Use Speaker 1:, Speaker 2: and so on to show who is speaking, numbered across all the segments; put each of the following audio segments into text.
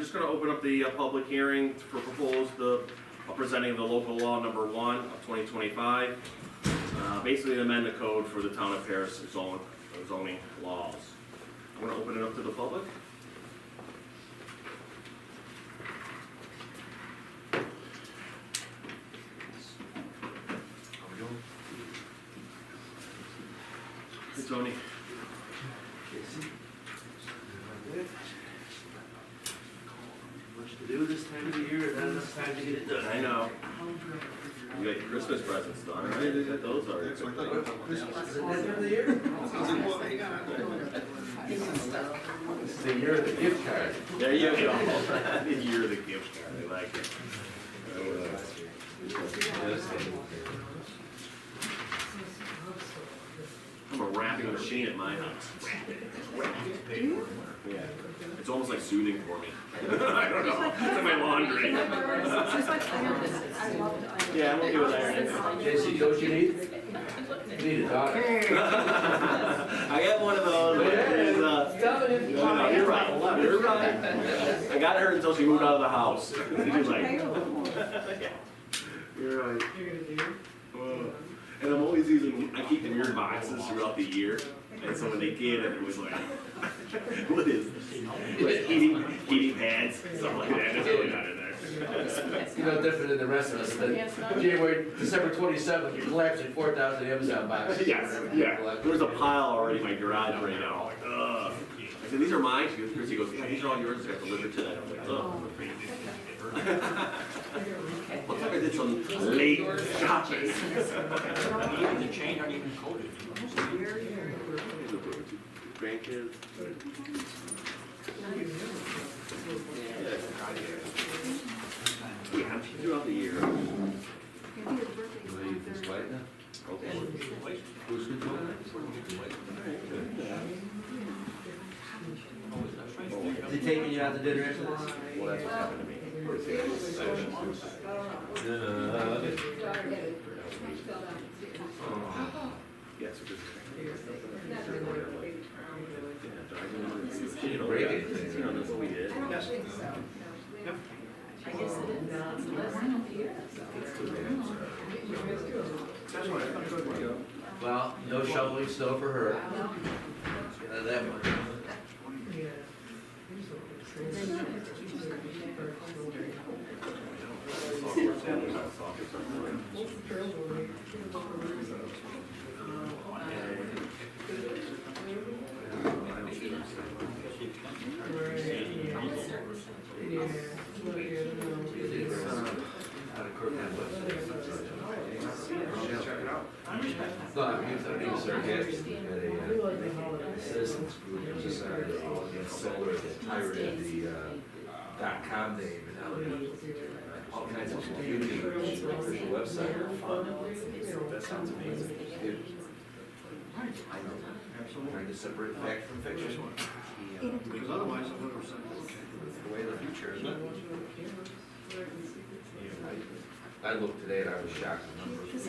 Speaker 1: just gonna open up the public hearing for presenting the local law number 1 of 2025. Basically to amend the code for the town of Paris zoning laws. I'm gonna open it up to the public. Hey, Tony.
Speaker 2: Much to do this time of the year, not enough time to get it done.
Speaker 1: I know. You got your Christmas presents done, right? You got those already.
Speaker 2: Is it that time of the year? This is the year of the gift card.
Speaker 1: There you go. The year of the gift card. I like it. I'm a wrapping machine at my house. Yeah. It's almost like soothing for me. I don't know. It's like my laundry. Yeah, I'm okay with ironing.
Speaker 2: JC, you know what you need? You need a daughter.
Speaker 1: I got one of those. No, you're right. You're right. I got her until she moved out of the house. She was like, yeah. You're right. And I'm always I keep them weird boxes throughout the year. And so when they get it, it was like, what is this? Like heating pads, stuff like that. It's really not in there.
Speaker 2: You know, different than the rest of us. December 27th, you're collapsing 4,000 Amazon boxes.
Speaker 1: Yes, yeah. There's a pile already in my garage right now. Like, ugh. I said, these are mine. Chrissy goes, yeah, these are all yours. I got delivered today. I'm like, ugh. Looks like I did some late shopping.
Speaker 3: The chain aren't even coated.
Speaker 1: Grandkids. Yeah, throughout the year.
Speaker 2: Who's good for Is he taking you out to dinner after this?
Speaker 1: Well, that's what happened to me. Yes, it is.
Speaker 2: She didn't break anything.
Speaker 1: That's what we did.
Speaker 3: Yes. Yep.
Speaker 4: I guess it is. It's less than a year.
Speaker 3: That's what I thought.
Speaker 2: Well, no shoveling snow for her. That one. No, I'm being sarcastic. We had a citizens group decided all against solar that pirated the .com name and now all kinds of confusion on the official website.
Speaker 3: That sounds amazing.
Speaker 2: I know. Trying to separate fact from fiction.
Speaker 3: Because otherwise, it's the way of the future, isn't it?
Speaker 2: I looked today and I was shocked at the number of people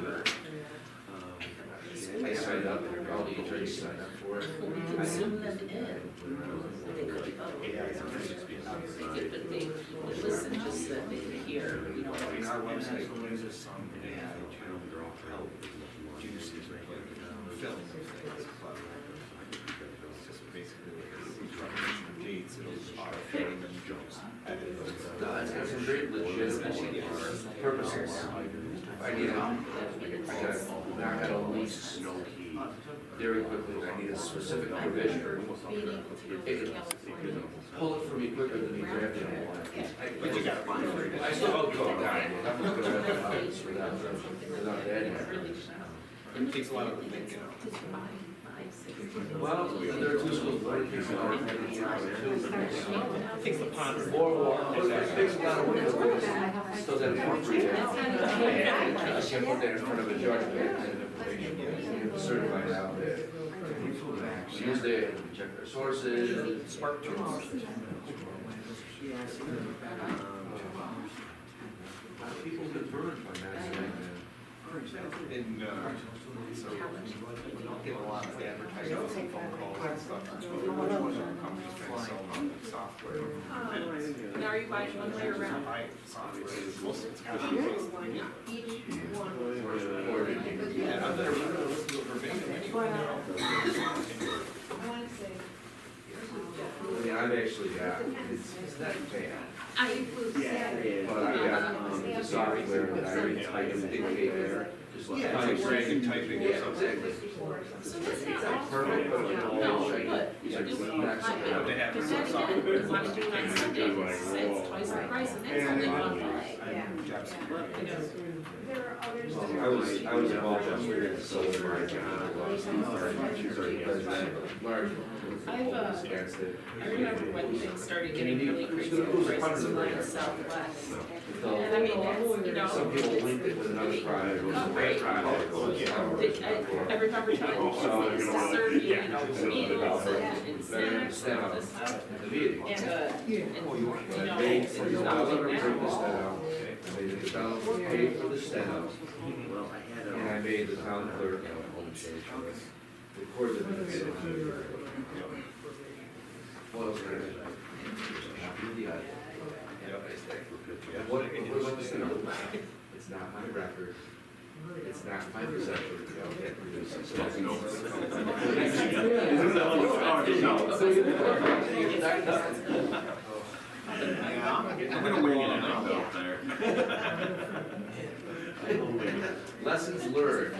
Speaker 2: that I signed up and all the attorneys signed up for it.
Speaker 4: Zoom them in. They could, but they listen just so that they could hear, you know.
Speaker 3: I mean, our website uses some AI to help juices right here. Film. It's just basically like a dates, it'll auto-fill and jumps.
Speaker 2: No, it's got some very legitimate purposes. I need I gotta lease very quickly. I need a specific provision. It can pull it for me quicker than the draft it.
Speaker 1: But you gotta find it.
Speaker 2: I still don't go down. I'm just gonna have to find without that.
Speaker 3: It takes a lot of thinking out.
Speaker 2: Well, there are two schools. One takes a lot of thinking.
Speaker 3: It takes the ponder.
Speaker 2: It takes a lot of work. Still got to appropriate it. I can't put that in front of a judge. Certified out there. Tuesday, check their sources.
Speaker 3: Spark tools.
Speaker 2: People get burned by that.
Speaker 3: And, so we don't get a lot of advertisements and phone calls and stuff. Companies trying to sell software.
Speaker 4: Now are you buying one way around?
Speaker 3: Buy software, most of it's got to be and I'm gonna listen to it verbatim anyway.
Speaker 2: I mean, I've actually got, it's not bad,
Speaker 1: Yeah.
Speaker 2: but I got, the software that I already type in dictate there. Just like
Speaker 3: Typing, typing or
Speaker 2: Yeah,
Speaker 3: something.
Speaker 2: exactly.
Speaker 4: So that's not
Speaker 2: Like
Speaker 4: awful.
Speaker 2: perfect, but it's all
Speaker 4: No,
Speaker 2: shiny.
Speaker 4: but
Speaker 2: It's
Speaker 4: you
Speaker 2: like
Speaker 4: do
Speaker 2: not
Speaker 4: it.
Speaker 2: so-
Speaker 3: They have
Speaker 4: But
Speaker 3: some
Speaker 4: then
Speaker 3: software.
Speaker 4: again, if I'm doing on Sunday, it's twice the price and it's only one way.
Speaker 2: I was involved in the solar market. Large. Against it.
Speaker 4: I remember when things started getting really crazy, with prices flying southwest. And I mean, it's, you know,
Speaker 2: Some people linked it with another product, it was a great product.
Speaker 4: I remember telling kids to serve you, you know, meals and snacks and all this stuff.
Speaker 2: The meeting.
Speaker 4: And, you
Speaker 2: I
Speaker 4: know,
Speaker 2: paid
Speaker 4: it's
Speaker 2: for the thousand, I took the steno, I made the town, paid for the steno,
Speaker 1: Well, I had
Speaker 2: and I made the town clerk record the minutes. What else can I do? What the steno? It's not my record, it's not my possession, I can't produce it. So-
Speaker 1: Isn't that what I'm gonna wing it out there.
Speaker 2: Lessons learned.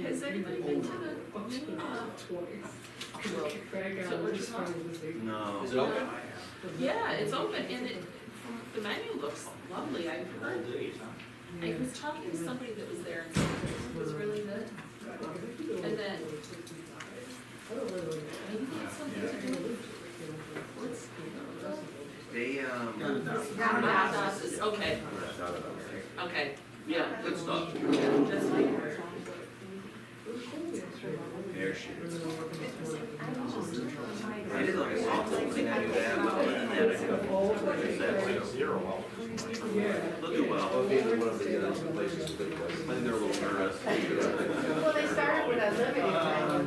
Speaker 4: has anybody been to the new, so we're just talking.
Speaker 1: No.
Speaker 2: Is it open?
Speaker 4: Yeah, it's open and it, the menu looks lovely, I've heard. I was talking to somebody that was there and said it was really good. And then, maybe that's something to do with, what's,
Speaker 1: They,
Speaker 4: okay, okay, yeah,
Speaker 1: good stuff.
Speaker 4: that's fine.
Speaker 1: Air sheets. I did like a soft thing, I do that, but other than that, I go. They'll do well.
Speaker 2: Well, maybe one of the places that was.
Speaker 1: I think they're a little nervous.
Speaker 5: Well, they started with a limited time,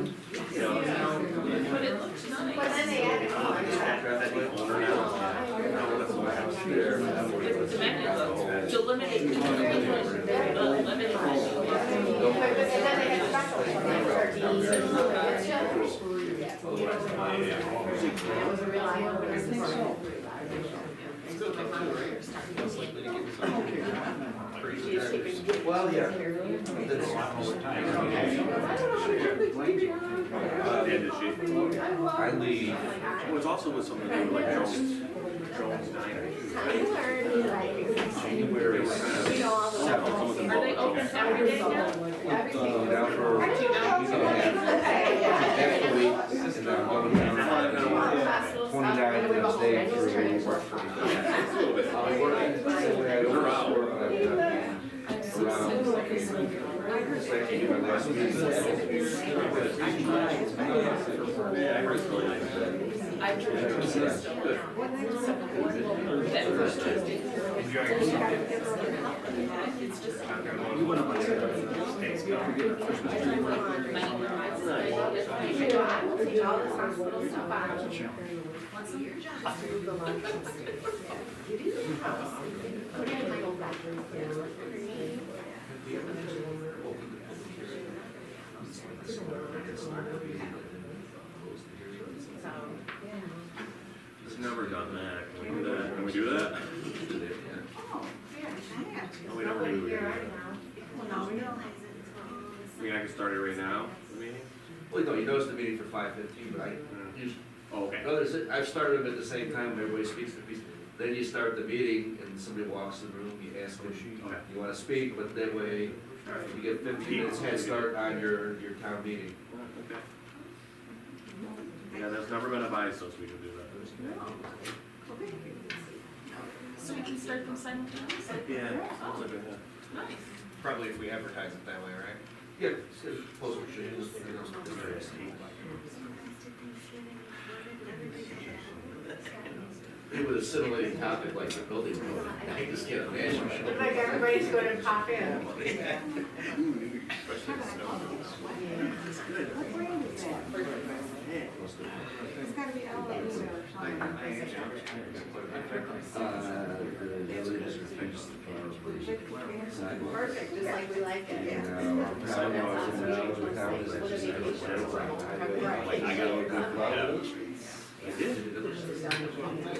Speaker 4: But it looks nice.
Speaker 5: but then they added more.
Speaker 2: There.
Speaker 4: The menu looks, the limited menu, limited menu.
Speaker 5: But then they had special ones, like 13. It was a real eye-opener.
Speaker 2: Well, yeah. I leave.
Speaker 1: Well, it's also with something to do with like Jones Diner.
Speaker 2: January
Speaker 4: Are they open every day now?
Speaker 2: down for half a week, and then I'm going down on 29 and I'm staying through March 25th. I'll be working, same way I always work, I've been around. So I can do my last meeting.
Speaker 4: I've driven to that first Tuesday. It's just.
Speaker 1: You went up on It's never done that. Can we do that? Can we do that? No, we never do that. I mean, I can start it right now, the meeting?
Speaker 2: Well, no, you noticed the meeting for 5:15, but I usually,
Speaker 1: Oh, okay.
Speaker 2: I've started them at the same time, everybody speaks their piece. Then you start the meeting and somebody walks in the room, you ask them,
Speaker 1: Okay.
Speaker 2: you wanna speak, but that way you get 15 minutes head start on your town meeting.
Speaker 1: Okay. Yeah, that's never been advised, so we can do that.
Speaker 4: So we can start them simultaneously?
Speaker 1: Yeah, sounds like a,
Speaker 4: Nice.
Speaker 3: Probably if we advertise it that way, right?
Speaker 2: Yeah, post machines, it would assimilate a topic like the building code. I just can't imagine.
Speaker 5: Looks like everybody's gonna pop in.
Speaker 6: It's gotta be elevated or
Speaker 5: Perfect, just like we like it.
Speaker 1: I got a I did.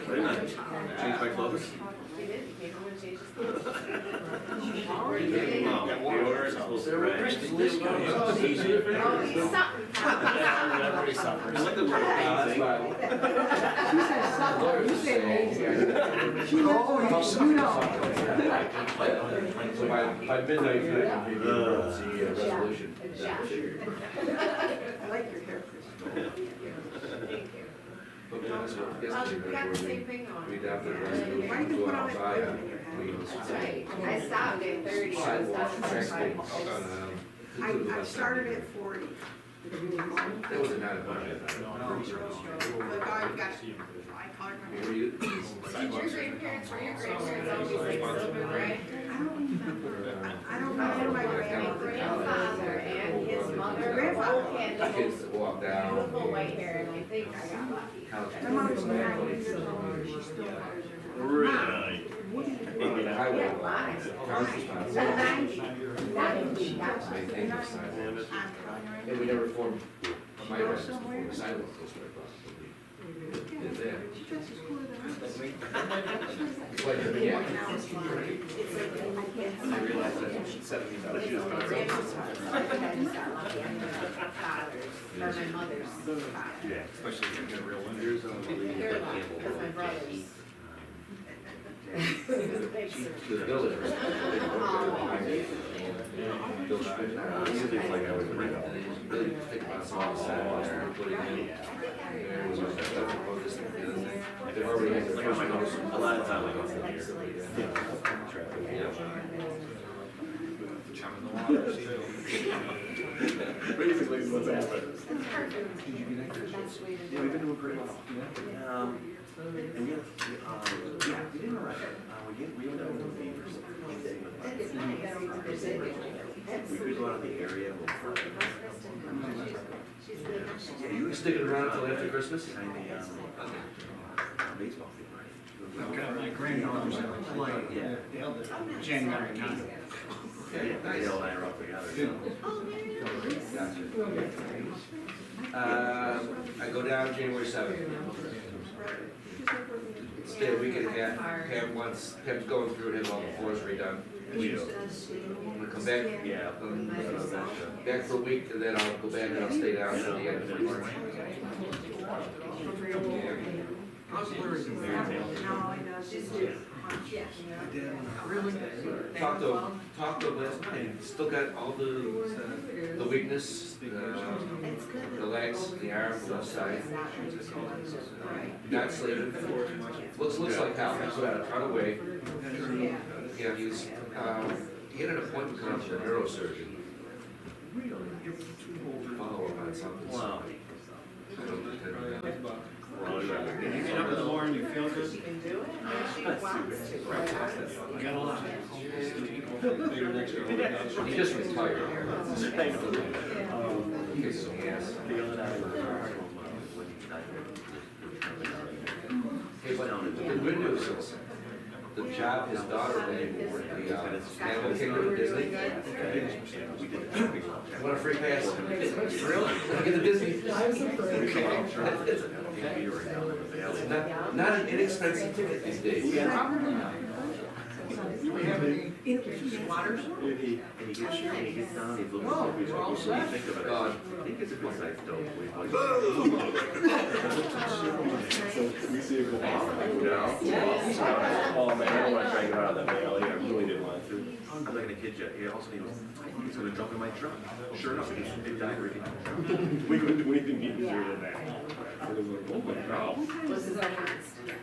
Speaker 1: Why not? Change my clothes?
Speaker 5: He did, he came over and changed his clothes.
Speaker 1: Wow, the order is supposed to
Speaker 5: Oh, he's something.
Speaker 3: Everybody suffers.
Speaker 1: I like the word amazing.
Speaker 6: She said something, you said amazing. She went, oh, you know.
Speaker 2: So by midnight, you can be the resolution.
Speaker 6: I like your hair, Chris.
Speaker 5: Thank you.
Speaker 2: But we also,
Speaker 5: We got the same thing on.
Speaker 2: we adopted a
Speaker 6: Why
Speaker 2: resolution
Speaker 6: do you
Speaker 2: to
Speaker 6: put all that
Speaker 2: buy
Speaker 6: equipment in your hand?
Speaker 5: That's right. I stopped at 30. I
Speaker 2: sidewalk
Speaker 5: stopped at
Speaker 2: track
Speaker 5: 5.
Speaker 6: I started at 40.
Speaker 2: That was a not a budget.
Speaker 6: But I got, I colored my hair.
Speaker 2: Were you?
Speaker 5: Did your grandparents, were your grandparents always like silver gray?
Speaker 6: I don't remember. I don't remember my
Speaker 5: My
Speaker 6: grandmother.
Speaker 5: grandfather and his mother
Speaker 6: Grandfather.
Speaker 5: both had
Speaker 2: The
Speaker 5: the
Speaker 2: kids
Speaker 5: most
Speaker 2: that walk down.
Speaker 5: beautiful white hair, and I think I got lucky.
Speaker 6: My mother's 90 years old, and she still colors her hair.
Speaker 1: Really?
Speaker 2: On the highway, town's responsible.
Speaker 5: 90. 90.
Speaker 2: Maintain the sidewalks.
Speaker 6: I'm coloring right
Speaker 2: And we never formed, my parents formed a sidewalk this way across the street. Did that.
Speaker 6: now. She dresses cooler than us.
Speaker 2: It's like, yeah.
Speaker 6: Now it's like, it's like, I can't.
Speaker 3: I realized that $17 she was
Speaker 5: My
Speaker 3: gonna
Speaker 5: grandma's house. I just got lucky. I knew my father's, or my mother's father.
Speaker 1: Yeah.
Speaker 3: especially if you get a real one.
Speaker 5: They're lucky, because my brothers.
Speaker 2: The village. Village fit.
Speaker 1: Something like I was reading.
Speaker 2: And they just really think about some of the sidewalks they're putting in. There was like, that's about this, the other thing. They've already had the
Speaker 1: Like
Speaker 2: first
Speaker 1: my
Speaker 2: notice.
Speaker 1: a lot of time I go through here.
Speaker 2: Yeah.
Speaker 3: Chum in the water, see?
Speaker 1: Basically, is what's happened.
Speaker 6: Yeah,
Speaker 1: we've been doing pretty well. And we have, yeah, we didn't write it. We ended up with the beavers. We could go out of the area.
Speaker 2: Yeah, you sticking around until after Christmas?
Speaker 1: Baseball field, right?
Speaker 7: I've got my granddaughters that play, January 9th.
Speaker 1: Yeah, they all line up together.
Speaker 2: I go down January 7th. Stay a week and a half. Pam's going through it, have all the floors redone.
Speaker 1: We do.
Speaker 2: I'm gonna come back,
Speaker 1: Yeah.
Speaker 2: back for a week, and then I'll go back and I'll stay down to the end of March.
Speaker 6: No, I know, she's just.
Speaker 2: Talked to him last night, still got all the weakness, the legs, the arm, the left side. Not sleeping, looks like hell, he's got a ton of weight. Yeah, he had an appointment coming up with a neurosurgeon. Follow up on something.
Speaker 1: Wow.
Speaker 2: I don't know.
Speaker 7: You get up in the morning, you feel good,
Speaker 5: She can do it, and she wants to.
Speaker 7: you got a lot.
Speaker 2: He's just retired. Kicks some ass. Hey, but the good news is, the job his daughter landed with the Animal Kingdom of Disney. Want a free pass? Really? Get the Disney? Not an inexpensive ticket these days.
Speaker 7: Do we have any
Speaker 6: Waters?
Speaker 1: And he gets down, he's looking at me, he's like, what do you think of it? I think it's a good size dope. We see it go off. Oh man, I don't want to try and get out of that valley, I really didn't want to. I'm not gonna kid you, he also, he goes, I think he's gonna jump in my truck. Sure enough, it died right in the truck. We couldn't do anything easier than that. It was like, oh my God.
Speaker 5: What's his next?
Speaker 1: 10?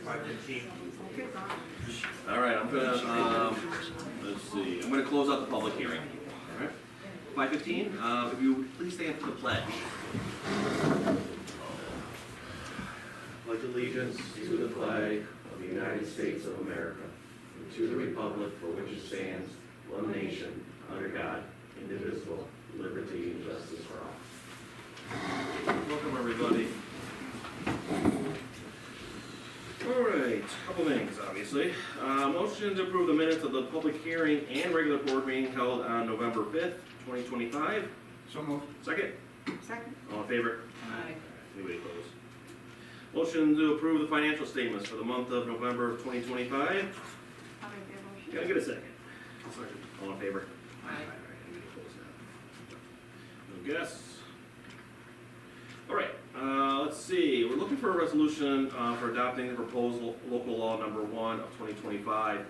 Speaker 3: 5:15.
Speaker 1: All right, I'm gonna, let's see, I'm gonna close out the public hearing. All right. 5:15, if you would please stand for the pledge. Pledge allegiance to the flag of the United States of America, and to the republic for which it stands, one nation, under God, indivisible, liberty and justice for all. Welcome, everybody. All right, couple things, obviously. Motion to approve the minutes of the public hearing and regular board meeting held on November 5th, 2025.
Speaker 7: So moved.
Speaker 1: Second,
Speaker 5: Second.
Speaker 1: all in favor?
Speaker 4: Aye.
Speaker 1: Anybody opposed? Motion to approve the financial statements for the month of November of 2025.
Speaker 5: I'll make that motion.
Speaker 1: Can I get a second? All in favor?
Speaker 4: Aye.
Speaker 1: Anybody opposed now? No guests? All right, let's see, we're looking for a resolution for adopting the proposal, local law number 1 of 2025,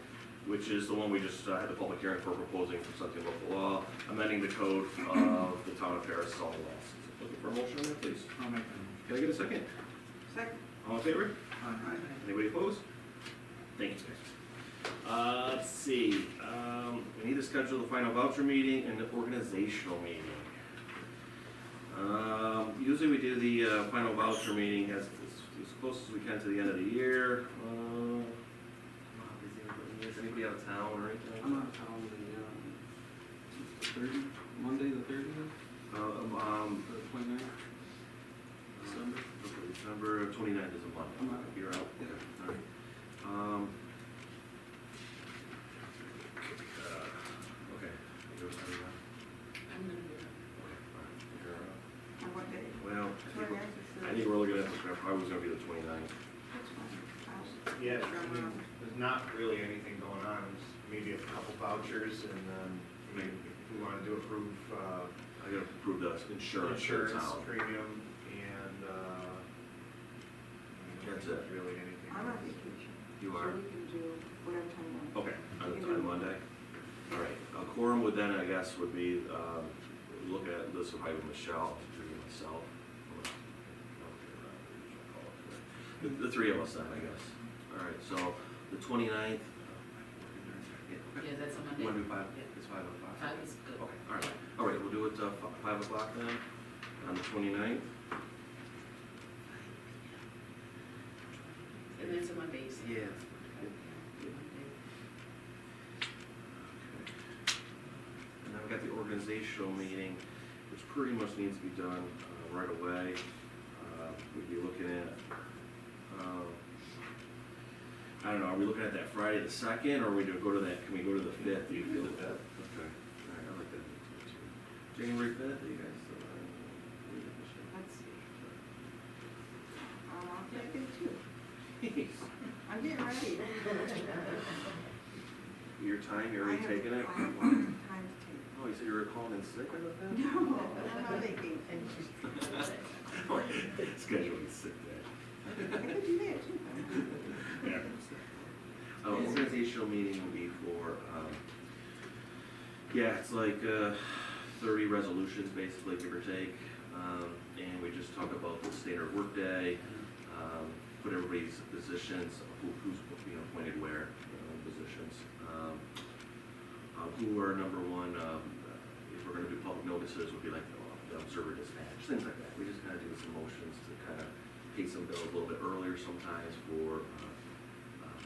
Speaker 1: which is the one we just had the public hearing for, proposing for something local law, amending the code of the town of Paris zoning laws. Looking for a motion on that, please.
Speaker 7: I'll make that
Speaker 1: Can I get a second?
Speaker 5: Second.
Speaker 1: All in favor?
Speaker 7: motion.
Speaker 1: Anybody opposed? Thank you, guys. Let's see, we need to schedule the final voucher meeting and the organizational meeting. Usually we do the final voucher meeting as close as we can to the end of the year. Is anybody out of town or anything?
Speaker 8: I'm out of town the 30, Monday the 30th,
Speaker 1: The
Speaker 8: the 29th, December.
Speaker 1: December 29th is a Monday.
Speaker 8: I'm out.
Speaker 1: You're out?
Speaker 8: Yeah.
Speaker 1: All right. Okay. You're out.
Speaker 4: I'm gonna do it.
Speaker 1: Okay, all right. You're out.
Speaker 5: On what day?
Speaker 1: Well, I think we're looking at, probably was gonna be the 29th.
Speaker 3: Yeah, I mean, there's not really anything going on, there's maybe a couple vouchers and then, I mean, if we wanted to approve,
Speaker 1: I gotta approve the insurance for the
Speaker 3: insurance
Speaker 1: town.
Speaker 3: premium and,
Speaker 1: That's
Speaker 3: there's
Speaker 1: it.
Speaker 3: really anything.
Speaker 5: I'm on vacation.
Speaker 1: You are?
Speaker 5: So we can do whatever time you want.
Speaker 1: Okay, on Monday? All right, a quorum would then, I guess, would be, look at this would probably be Michelle, myself. The three of us then, I guess. All right, so the 29th.
Speaker 4: Yeah, that's a Monday.
Speaker 1: Want to do 5?
Speaker 4: Yeah.
Speaker 1: It's 5 o'clock.
Speaker 4: 5 is good.
Speaker 1: Okay, all right. All right, we'll do it 5 o'clock then, on the 29th.
Speaker 4: And that's a Monday, you said?
Speaker 1: Yeah.
Speaker 4: Monday.
Speaker 1: And then we got the organizational meeting, which pretty much needs to be done right away. We'd be looking at, I don't know, are we looking at that Friday the 2nd, or we do go to that, can we go to the 5th? Do you feel the 5th? Okay, all right, I like that too. January 5th, are you guys still,
Speaker 5: Let's see. I'll take it too. I'm getting ready.
Speaker 1: Your time, you're already taking it?
Speaker 5: I have time to take.
Speaker 1: Oh, you said you were calling in sick or something?
Speaker 5: No, I'm not vacation.
Speaker 1: Scheduling sick day.
Speaker 5: I could do that too.
Speaker 1: Yeah. Organizational meeting will be for, yeah, it's like 30 resolutions basically, give or take. And we just talk about the standard workday, put everybody's positions, who's appointed where, positions. Who are number one, if we're gonna do public notices, would be like the observer dispatch, things like that. We just kinda do some motions to kind of pay some bills a little bit earlier sometimes for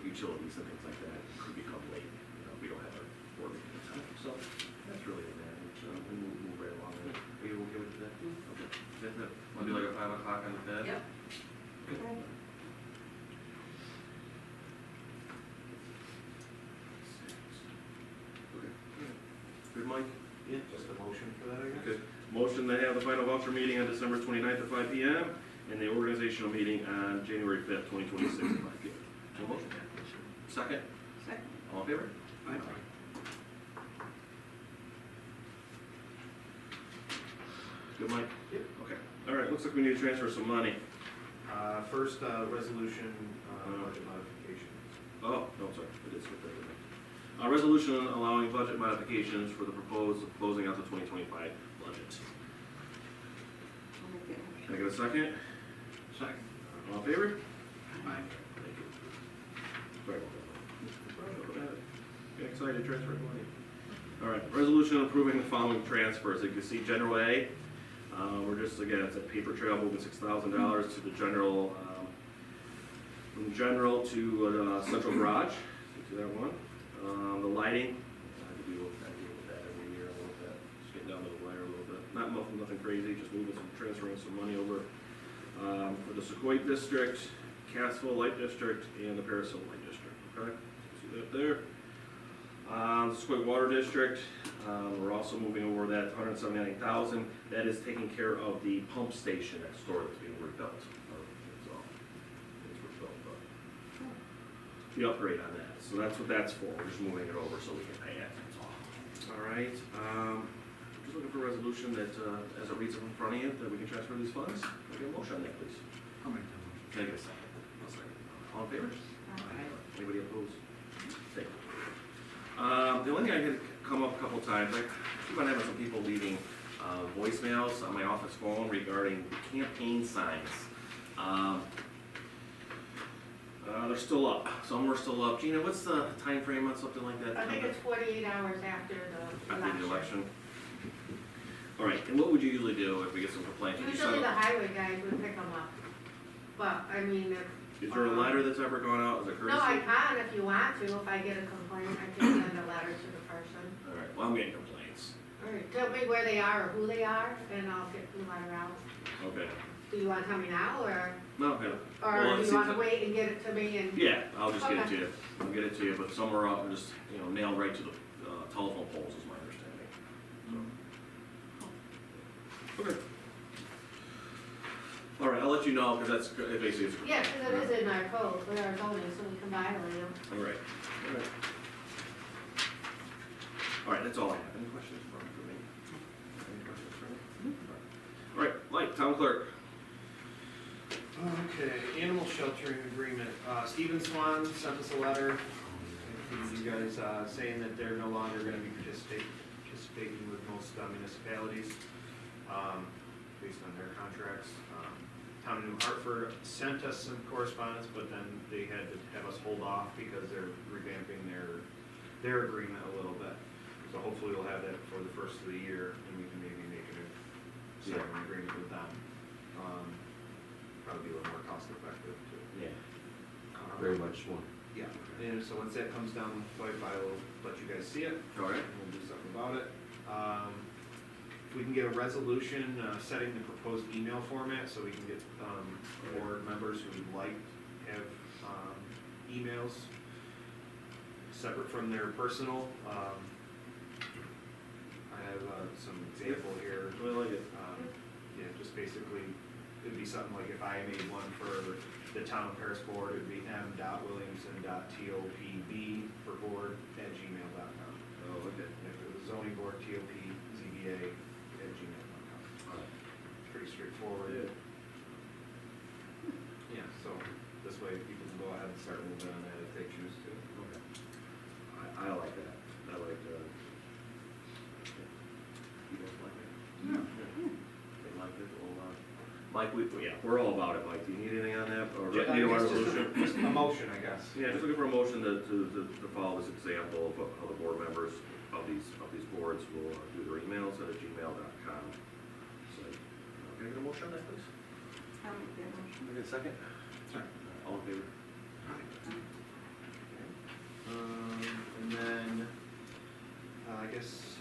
Speaker 1: utilities and things like that. It could become late, we don't have our board meeting in time. So that's really it, man. We move right along there. Are you okay with that? Okay. Want to do like a 5 o'clock on the 5th?
Speaker 4: Yep.
Speaker 5: Okay.
Speaker 1: Good, Mike?
Speaker 3: Yeah, just a motion for that, I guess?
Speaker 1: Okay. Motion to have the final voucher meeting on December 29th at 5 p.m. and the organizational meeting on January 5th, 2026 at 5 p.m. No motion? Second?
Speaker 5: Second.
Speaker 1: All in favor?
Speaker 8: Aye.
Speaker 1: Good, Mike?
Speaker 3: Yep.
Speaker 1: Okay. All right, looks like we need to transfer some money.
Speaker 3: First, resolution, budget modification.
Speaker 1: Oh, no, sorry, I did skip that, didn't I? Resolution allowing budget modifications for the proposed closing out the 2025 budget.
Speaker 5: I'll make that motion.
Speaker 1: Can I get a second?
Speaker 8: Second.
Speaker 1: All in favor?
Speaker 8: Aye.
Speaker 1: Thank you. Sorry about that. Get excited, transfer money. All right, resolution approving the following transfers. You can see general A, we're just, again, it's a paper trail moving $6,000 to the general, from general to central garage, to that one. The lighting, I have to deal with that every year a little bit, just getting down to the wire a little bit. Not nothing crazy, just moving some, transferring some money over for the Sequoia District, Cassville Light District, and the Paris Hill Light District, okay? See that there. Sequoia Water District, we're also moving over that $179,000. That is taking care of the pump station next door that's being rebuilt. It's rebuilt, but the upgrade on that. So that's what that's for. We're just moving it over so we can pay it. That's all. All right. Just looking for a resolution that, as it reads in front of you, that we can transfer these funds. Can I get a motion on that, please?
Speaker 7: I'll make that motion.
Speaker 1: Can I get a second? I'll second. All in favor? Anybody opposed? Thank you. The only thing I had come up a couple times, I keep on having some people leaving voicemails on my office phone regarding campaign signs. They're still up. Some were still up. Gina, what's the time frame on something like that?
Speaker 5: I think it's 48 hours after the
Speaker 1: After the
Speaker 5: election.
Speaker 1: election? All right, and what would you usually do if we get some complaints? Would you
Speaker 5: Usually
Speaker 1: send-
Speaker 5: the highway guys would pick them up, but I mean, if.
Speaker 1: Is there a letter that's ever gone out as a courtesy?
Speaker 5: No, I can if you want to, if I get a complaint, I can send a letter to the person.
Speaker 1: All right, well, I'm getting complaints.
Speaker 5: All right, tell me where they are or who they are, and I'll get the letter out.
Speaker 1: Okay.
Speaker 5: Do you want to tell me now, or
Speaker 1: No, okay. Well,
Speaker 5: do
Speaker 1: it
Speaker 5: you
Speaker 1: seems
Speaker 5: want to
Speaker 1: like-
Speaker 5: wait and get it to me and?
Speaker 1: Yeah, I'll just get it
Speaker 5: Okay.
Speaker 1: to you. I'll get it to you, but some are up and just, nailed right to the telephone poles is my understanding. So. Okay. All right, I'll let you know, because that's basically, it's.
Speaker 5: Yeah, because it is in our code, with our zoning, so we can violate them.
Speaker 1: All right, all right. All right, that's all I have. Any questions for me? Any questions for me? All right, Mike, town clerk.
Speaker 3: Okay, animal sheltering agreement. Stephen Swan sent us a letter, you guys, saying that they're no longer gonna be participating with most municipalities, based on their contracts. Town of New Hartford sent us some correspondence, but then they had to have us hold off because they're revamping their agreement a little bit. So hopefully we'll have that for the first of the year, and we can maybe make a second agreement with them. Probably be a little more cost effective too.
Speaker 1: Yeah.
Speaker 2: Very much one.
Speaker 3: Yeah, and so once that comes down the pipe, I will let you guys see it.
Speaker 1: All right.
Speaker 3: And we'll do something about it. If we can get a resolution, setting the proposed email format, so we can get, board members who would like to have, emails separate from their personal. I have, some example here.
Speaker 1: I like it.
Speaker 3: Yeah, just basically, it'd be something like if I made one for the town of Paris board, it'd be m.williamson.topb for board@gmail.com.
Speaker 1: Oh, okay.
Speaker 3: And if it was zoning board, topzba@gmail.com. Pretty straightforward.
Speaker 1: Yeah.
Speaker 3: Yeah, so this way people can go ahead and start moving on that if they choose to.
Speaker 1: Okay. I like that. I like that. You guys like it?
Speaker 6: Yeah.
Speaker 1: They like it, well, Mike, we're all about it, Mike. Do you need anything on that, or
Speaker 3: Yeah,
Speaker 1: need a
Speaker 3: I guess
Speaker 1: resolution?
Speaker 3: just a motion, I guess.
Speaker 1: Yeah, just looking for a motion to follow this example of how the board members of these boards will do their emails at gmail.com. So, can I get a motion on that, please?
Speaker 6: I'll make that motion.
Speaker 1: Can I get a second?
Speaker 7: Second.
Speaker 1: All in favor?
Speaker 3: And then, I guess,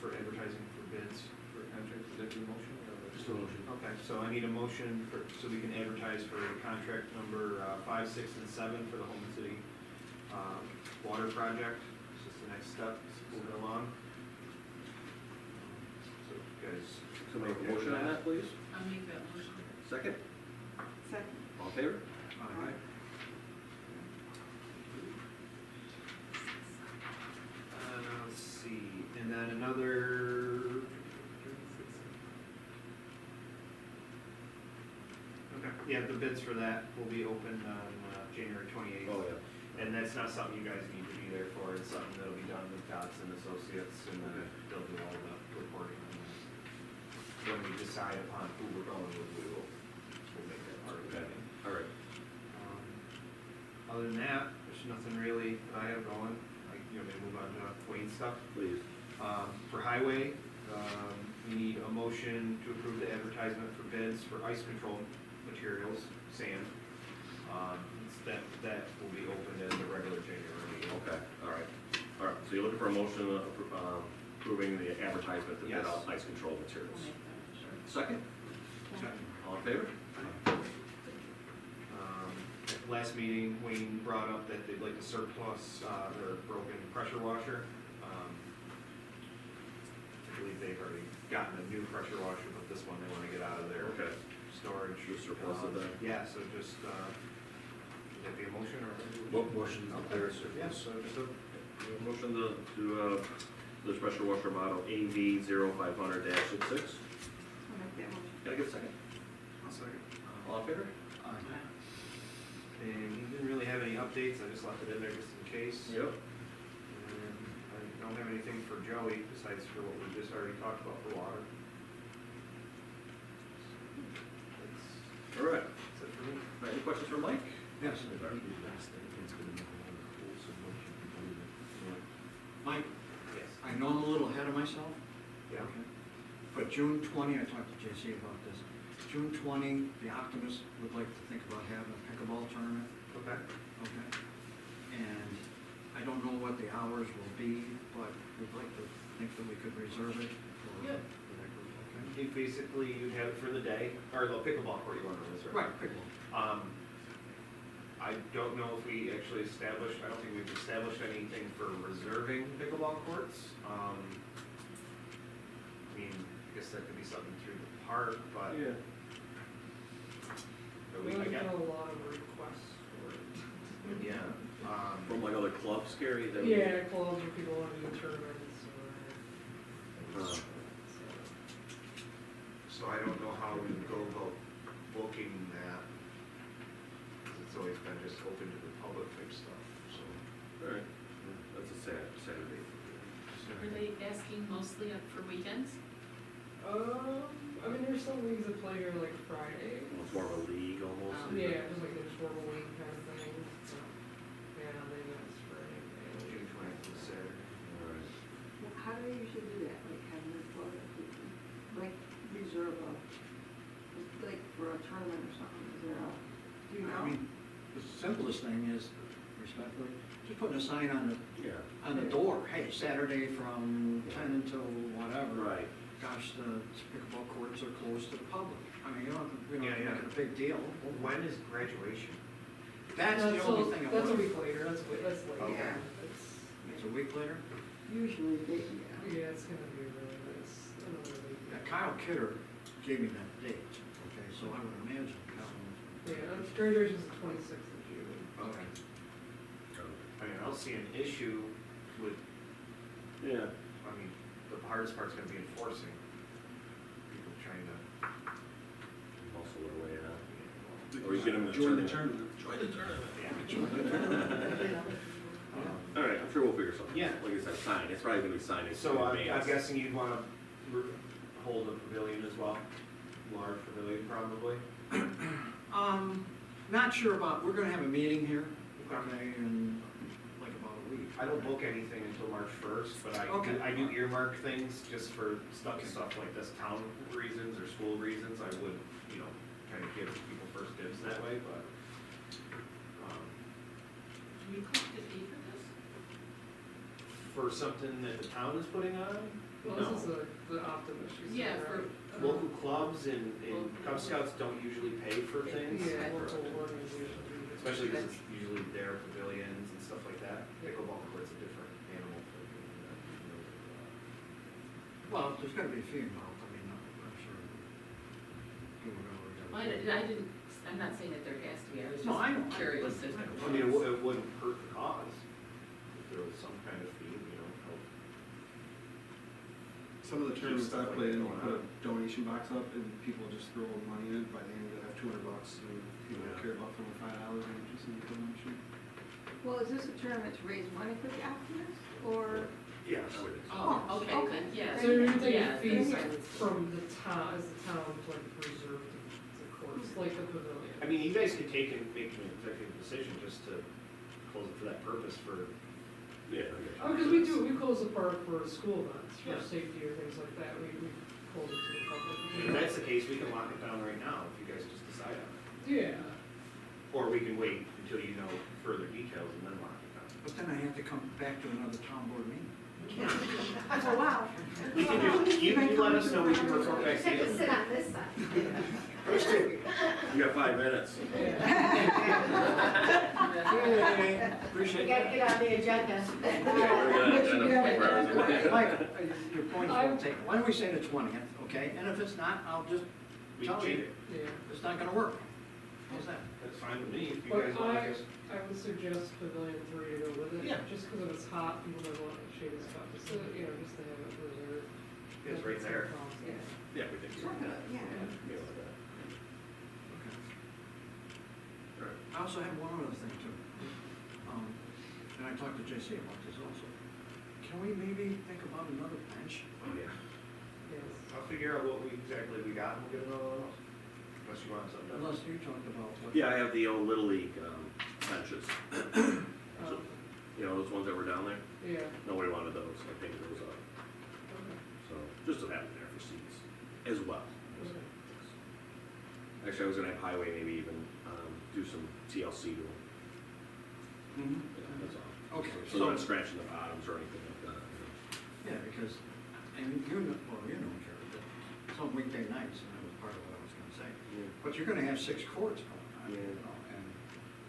Speaker 3: for advertising for bids for contracts, is that your motion? Or
Speaker 1: Just a motion.
Speaker 3: Okay, so I need a motion for, so we can advertise for contract number 5, 6, and 7 for the Holman City water project. It's just the next step, it's moving along. So you guys.
Speaker 1: So make a motion on that, please?
Speaker 4: I'll make that motion.
Speaker 1: Second?
Speaker 6: Second.
Speaker 1: All in favor?
Speaker 3: Aye. Let's see, and then another. Okay, yeah, the bids for that will be open on January 28th.
Speaker 1: Oh, yeah.
Speaker 3: And that's not something you guys need to be there for, it's something that'll be done with Dodson Associates, and
Speaker 1: Okay.
Speaker 3: they'll do all the reporting on that. When we decide upon who we're going with, we'll make that part of the
Speaker 1: Okay.
Speaker 3: meeting.
Speaker 1: All right.
Speaker 3: Other than that, there's nothing really that I have going. Like, you know, maybe move on to Wayne stuff.
Speaker 1: Please.
Speaker 3: For highway, we need a motion to approve the advertisement for bids for ice control materials, sand. That will be opened as a regular January meeting.
Speaker 1: Okay, all right. All right, so you're looking for a motion approving the advertisement to bid
Speaker 3: Yes.
Speaker 1: out ice control materials.
Speaker 4: I'll make that, sure.
Speaker 1: Second? All in favor?
Speaker 3: Last meeting, Wayne brought up that they'd like to surplus their broken pressure washer. I believe they've already gotten a new pressure washer, but this one they want to get out of their
Speaker 1: Okay.
Speaker 3: storage.
Speaker 1: Just surplus it then?
Speaker 3: Yeah, so just, would that be a motion or?
Speaker 2: What motion up there, sir?
Speaker 3: Yeah, so just a,
Speaker 1: Motion to this pressure washer model AV 0500-66.
Speaker 5: I'll make that motion.
Speaker 1: Can I get a second?
Speaker 3: I'll second.
Speaker 1: All in favor?
Speaker 3: And he didn't really have any updates, I just left it in there just in case.
Speaker 1: Yep.
Speaker 3: And I don't have anything for Joey besides for what we just already talked about for water.
Speaker 1: All right.
Speaker 3: That's it for me.
Speaker 1: All right, any questions for Mike?
Speaker 6: Yes. Mike,
Speaker 3: Yes.
Speaker 6: I know I'm a little ahead of myself,
Speaker 3: Yeah.
Speaker 6: but June 20, I talked to JC about this. June 20, the Optimist would like to think about having a pickleball tournament,
Speaker 3: Okay.
Speaker 6: okay? And I don't know what the hours will be, but we'd like to think that we could reserve it for
Speaker 3: Yeah.
Speaker 6: for that group, okay?
Speaker 3: You basically, you'd have it for the day, or the pickleball court you want to reserve.
Speaker 6: Right, pickleball.
Speaker 3: I don't know if we actually established, I don't think we've established anything for reserving pickleball courts. I mean, I guess that could be something through the park, but. But we, I
Speaker 9: We've
Speaker 3: got,
Speaker 9: got a lot of requests for it.
Speaker 3: yeah,
Speaker 1: From like other clubs, Gary? that we-
Speaker 9: Yeah, clubs or people want to do tournaments or.
Speaker 1: Uh,
Speaker 3: so I don't know how we would go about booking that. 'Cause it's always been just open to the public type stuff, so.
Speaker 1: All right, that's a Saturday.
Speaker 4: Are they asking mostly up for weekends?
Speaker 9: I mean, there's some leagues that play here like Friday.
Speaker 1: It's more of a league almost.
Speaker 9: Yeah, just like a normal league kind of thing. So, yeah, they ask for anything.
Speaker 3: June 20th is Saturday.
Speaker 1: All right.
Speaker 5: Well, how do they usually do that, like having the club, like reserve a, like for a tournament or something, is there a, do you
Speaker 6: I
Speaker 5: know?
Speaker 6: mean, the simplest thing is, respectfully, just putting a sign on
Speaker 1: Yeah.
Speaker 6: the door, hey, Saturday from 10 until whatever.
Speaker 1: Right.
Speaker 6: Gosh, the pickleball courts are closed to the public. I mean, you don't, we don't
Speaker 3: Yeah, yeah.
Speaker 6: make it a big deal.
Speaker 3: When is graduation?
Speaker 6: That's the only thing I
Speaker 9: That's a
Speaker 6: want.
Speaker 9: week later, that's late.
Speaker 3: Okay.
Speaker 5: Yeah.
Speaker 9: It's,
Speaker 6: It's a week later.
Speaker 5: Usually they,
Speaker 9: yeah, it's gonna be really nice. Another week.
Speaker 6: Yeah, Kyle Kidder gave me that date, okay, so I would imagine Kyle.
Speaker 9: Yeah, graduation's the 26th of June.
Speaker 3: Okay. I mean, I don't see an issue with,
Speaker 1: Yeah.
Speaker 3: I mean, the hardest part's gonna be enforcing. People trying to,
Speaker 1: Muscle their way out.
Speaker 3: you
Speaker 1: Or you get them to
Speaker 8: Join the
Speaker 1: tournament.
Speaker 8: tournament.
Speaker 1: Join the tournament. All right, I'm sure we'll figure something.
Speaker 3: Yeah.
Speaker 1: Like I said, sign, it's probably gonna be signed in
Speaker 3: So I'm
Speaker 1: advance.
Speaker 3: guessing you'd wanna hold a pavilion as well? Large pavilion probably?
Speaker 6: Not sure about, we're gonna have a meeting here, okay, in like about a week.
Speaker 3: I don't book anything until March 1st, but
Speaker 6: Okay.
Speaker 3: I do earmark things just for stuff like this, town reasons or school reasons. I would, you know, kind of give people first dibs that way, but,
Speaker 4: Do we collect a fee for this?
Speaker 3: for something that the town is putting on,
Speaker 9: Well,
Speaker 3: no.
Speaker 9: this is the Optimist, you said,
Speaker 4: Yeah,
Speaker 9: right?
Speaker 4: for,
Speaker 3: Local clubs and Cub Scouts don't usually pay for things.
Speaker 9: Yeah, local organizations.
Speaker 3: Especially because it's usually their pavilions and stuff like that. Pickleball court's a different animal.
Speaker 6: Well, there's gotta be a fee involved, I mean, I'm sure. People know we're
Speaker 4: well,
Speaker 6: gonna-
Speaker 4: I didn't, I'm not saying that there has to be, I was
Speaker 6: No, I know.
Speaker 4: just curious.
Speaker 6: I know.
Speaker 3: I mean, it wouldn't hurt the cause if there was some kind of fee, you know, help.
Speaker 8: Some of the tournaments I played in, you
Speaker 3: Going
Speaker 8: put a
Speaker 3: on.
Speaker 8: donation box up and people just throw money in. By the end, they'll have $200 and people don't care about throwing $5 in, just in the donation.
Speaker 5: well, is this a tournament to raise money for the Optimist, or?
Speaker 1: Yeah.
Speaker 4: Oh, okay,
Speaker 5: Okay.
Speaker 4: then, yeah.
Speaker 9: So you're taking
Speaker 4: Yeah,
Speaker 9: fees
Speaker 4: that's-
Speaker 9: from the town, as the town to like preserve the courts, like the pavilion.
Speaker 3: I mean, you guys could take and make an executive decision just to close it for that purpose for,
Speaker 1: Yeah, okay.
Speaker 9: Oh, because we close the park for school events, for
Speaker 3: Yeah.
Speaker 9: safety or things like that, we close it to the public.
Speaker 3: if that's the case, we can lock it down right now, if you guys just decide on it.
Speaker 9: Yeah,
Speaker 3: Or we can wait until you know further details and then lock it down.
Speaker 6: But then I have to come back to another town board meeting.
Speaker 5: Oh, wow.
Speaker 3: We can do, you let us know, we can report back to you.
Speaker 5: Sit on this side.
Speaker 1: You got 5 minutes. Appreciate
Speaker 5: Gotta get on the agenda.
Speaker 6: Mike, your point's well taken. Why don't we say the 20th, okay? And if it's not, I'll just
Speaker 3: We can
Speaker 6: tell
Speaker 3: change
Speaker 6: you,
Speaker 3: it.
Speaker 9: yeah.
Speaker 6: it's not gonna work. How's that?
Speaker 3: That's fine with me, if you
Speaker 9: But
Speaker 3: guys want to just.
Speaker 9: I would suggest Pavilion 3 to go with it,
Speaker 3: Yeah.
Speaker 9: just because if it's hot, people don't want to shade stuff, so, you know, just to have it reserved.
Speaker 3: It's right there.
Speaker 9: Yeah.
Speaker 1: Yeah, we think so.
Speaker 5: Yeah.
Speaker 1: Yeah, like that.
Speaker 6: Okay.
Speaker 1: All right.
Speaker 6: I also have one other thing too. And I talked to JC about this also. Can we maybe think about another bench?
Speaker 1: Oh, yeah.
Speaker 9: Yes.
Speaker 3: I'll figure out what exactly we got and we'll get another one. Unless you want something else.
Speaker 6: Unless you talked about what.
Speaker 1: Yeah, I have the old Little League benches.
Speaker 9: Um,
Speaker 1: You know, those ones that were down there?
Speaker 9: Yeah,
Speaker 1: Nobody wanted those, I painted those up.
Speaker 9: okay,
Speaker 1: So, just to have them there for seats as well.
Speaker 9: okay.
Speaker 1: Actually, I was gonna have Highway maybe even do some TLC to them.
Speaker 6: Mhm.
Speaker 1: Yeah, that's all.
Speaker 6: Okay,
Speaker 1: So they're not scratching the bottoms or anything like that.
Speaker 6: Yeah, because, and you know, well, you know, Jerry, but it's on weekday nights, and that was part of what I was gonna say. But you're gonna have 6 courts going on, you
Speaker 1: Yeah.
Speaker 6: know, and,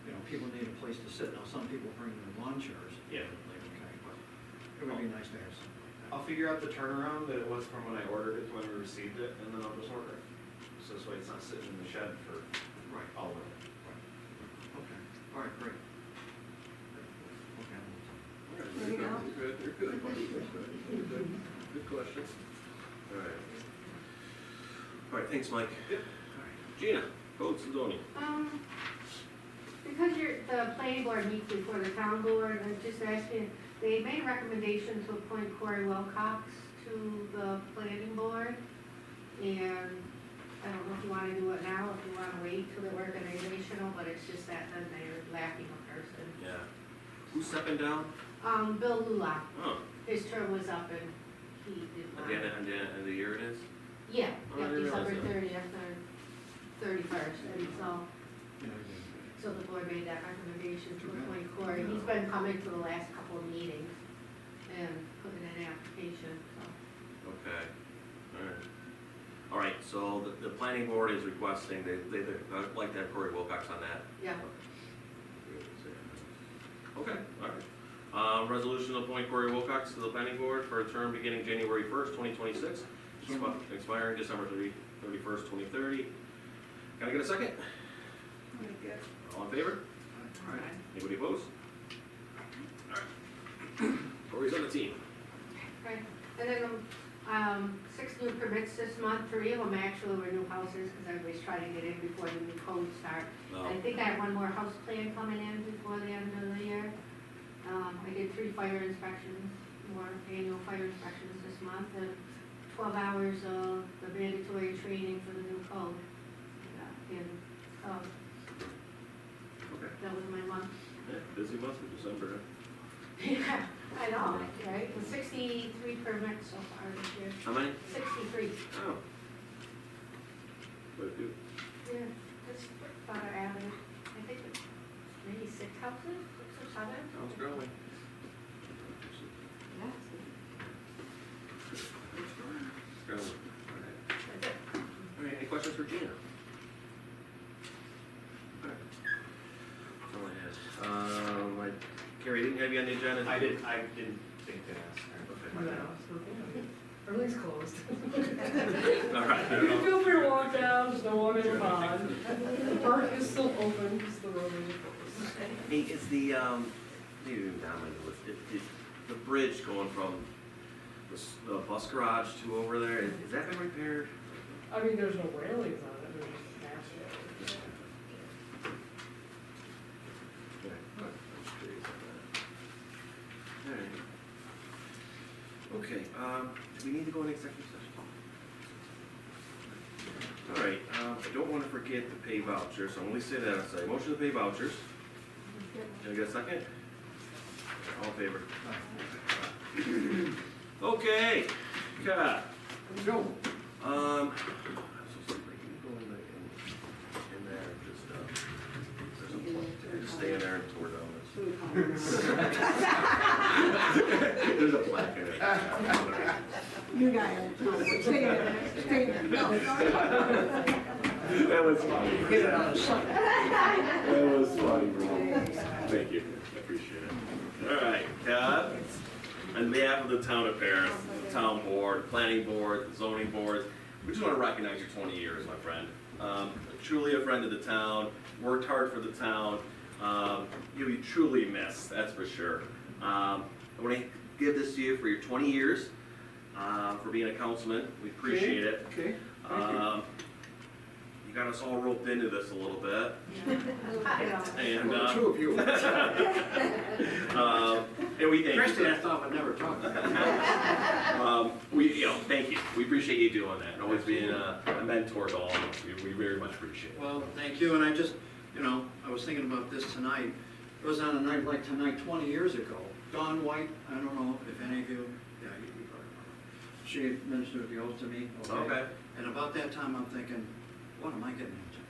Speaker 6: you know, people need a place to sit. Now, some people bring their lawn chairs.
Speaker 1: Yeah.
Speaker 6: Like, okay, but it would be nice to have something like that.
Speaker 3: I'll figure out the turnaround that it was from when I ordered it to when we received it, and then I'll just order it. So this way it's not sitting in the shed for
Speaker 6: Right.
Speaker 3: all winter.
Speaker 6: Okay, all right, great. Okay.
Speaker 5: There you go.
Speaker 1: You're good, buddy. You're good. Good question. All right. All right, thanks, Mike.
Speaker 3: Yep.
Speaker 1: All right. Gina, codes and zoning.
Speaker 10: Because the planning board meets before the town board, I'm just asking, they made a recommendation to appoint Corey Wilcox to the planning board. And I don't know if you wanna do it now, if you wanna wait till they're organizational, but it's just that then they're lacking a person.
Speaker 1: Yeah. Who's stepping down?
Speaker 10: Bill Lula,
Speaker 1: Oh,
Speaker 10: his term was up and he did
Speaker 1: at
Speaker 10: not.
Speaker 1: the end of the year it is?
Speaker 10: Yeah,
Speaker 1: Oh, I
Speaker 10: yeah,
Speaker 1: didn't realize
Speaker 10: December
Speaker 1: that.
Speaker 10: 30th or 31st, and so.
Speaker 6: Yeah, I did.
Speaker 10: So the board made that recommendation to appoint Corey. He's been coming to the last couple of meetings and putting in an application, so.
Speaker 1: Okay, all right. All right, so the planning board is requesting, they'd like to have Corey Wilcox on that.
Speaker 10: Yeah,
Speaker 1: Okay, all right. Resolution to appoint Corey Wilcox to the planning board for a term beginning January 1st, 2026, expiring December 31st, 2030. Can I get a second? All in favor?
Speaker 6: All right.
Speaker 1: Anybody opposed? All right. Corey's on the team.
Speaker 10: right. And then, 6 new permits this month. 3 of them actually were new houses, because everybody's trying to get in before the new codes start.
Speaker 1: No.
Speaker 10: I think I have one more house plan coming in before the end of the year. I did 3 fire inspections, more annual fire inspections this month, and 12 hours of the mandatory training for the new code.
Speaker 1: Okay.
Speaker 10: That was my month.
Speaker 1: Yeah, busy month of December.
Speaker 10: Yeah, I know, right? 63 permits so far this year.
Speaker 1: How many?
Speaker 10: 63.
Speaker 1: Oh. What do?
Speaker 10: Yeah, that's about our average. I think it's maybe 6 houses, 6 or 7.
Speaker 1: Sounds growing. Growing. All right.
Speaker 10: That's it.
Speaker 1: All right, any questions for Gina? All right. That's all I had. Carrie, didn't have you on the agenda?
Speaker 3: I didn't think to ask.
Speaker 9: No, everything's closed.
Speaker 1: All right.
Speaker 9: Feel free to walk down, there's no one in the pond. The park is still open, just the road is closed.
Speaker 1: Hey, is the, maybe even down my list, the bridge going from the bus garage to over there, has that been repaired?
Speaker 9: I mean, there's no railings on it, there's just a patch there.
Speaker 1: Okay. I'm just curious on that. All right. Okay, do we need to go in executive session? All right, I don't want to forget to pay vouchers, so when we say that, I'll say, motion to pay vouchers.
Speaker 5: Get
Speaker 1: Can I get a second? All in favor? Okay, Kat.
Speaker 6: Go.
Speaker 1: I'm so sorry, can you go in there, just, there's a plug, just stay in there and tore down this. There's a plaque in it.
Speaker 5: You got it, no, stay there, stay there, no, no.
Speaker 1: That was funny.
Speaker 6: Get it on the side.
Speaker 1: That was funny, bro. Thank you, I appreciate it. All right, Kat, on behalf of the town of Paris, the town board, planning board, the zoning board, we just want to recognize your 20 years, my friend. Truly a friend of the town, worked hard for the town. You'll be truly missed, that's for sure. I want to give this to you for your 20 years, for being a councilman. We appreciate it.
Speaker 6: Okay, thank you.
Speaker 1: You got us all roped into this a little bit. And,
Speaker 6: Well, two of you.
Speaker 1: and we thank you.
Speaker 6: Christie, I thought I'd never talk to you.
Speaker 1: We, thank you. We appreciate you doing that and always being a mentor to all of us. We very much appreciate it.
Speaker 6: Well, thank you, and I just, I was thinking about this tonight. It was on a night like tonight 20 years ago. Dawn White, I don't know if any of you, yeah, you probably know. She administered the oath to me,
Speaker 1: Okay.
Speaker 6: And about that time, I'm thinking, what am I getting into?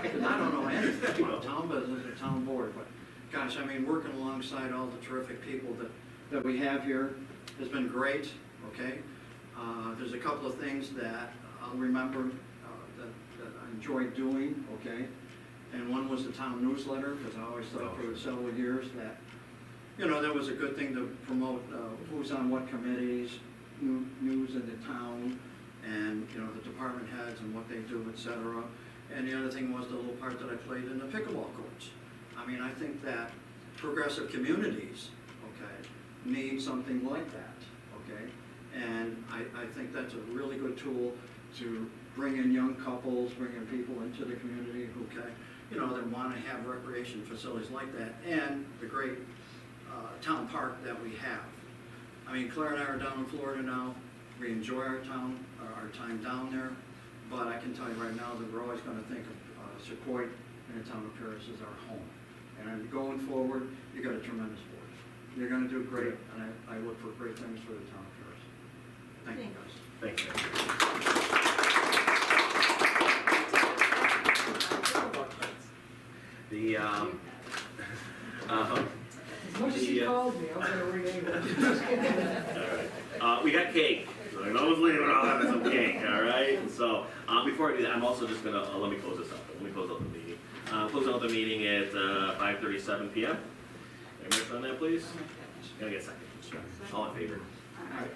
Speaker 6: Because I don't know anything about town business or town board, but gosh, I mean, working alongside all the terrific people that we have here has been great, okay? There's a couple of things that I'll remember that I enjoyed doing, okay? And one was the town newsletter, because I always thought for several years that, that was a good thing to promote who's on what committees, news in the town, and, the department heads and what they do, et cetera. And the other thing was the little part that I played in the pickleball courts. I mean, I think that progressive communities, okay, need something like that, okay? And I think that's a really good tool to bring in young couples, bring in people into the community who can, that want to have recreation facilities like that, and the great town park that we have. I mean, Claire and I are down in Florida now. We enjoy our time down there, but I can tell you right now that we're always going to think of Sequoia and the town of Paris as our home. And going forward, you got a tremendous board. You're going to do great, and I look for great things for the town of Paris. Thank you, guys.
Speaker 1: Thank you.
Speaker 7: As much as he called me, I'm gonna rename it.
Speaker 1: All right. We got cake. So I know it's leaving it all having some cake, all right? So, before I do that, I'm also just gonna, let me close this up. Let me close out the meeting. Close out the meeting at 5:37 p.m. Any motion on that, please? Can I get a second? All in favor?
Speaker 5: All right.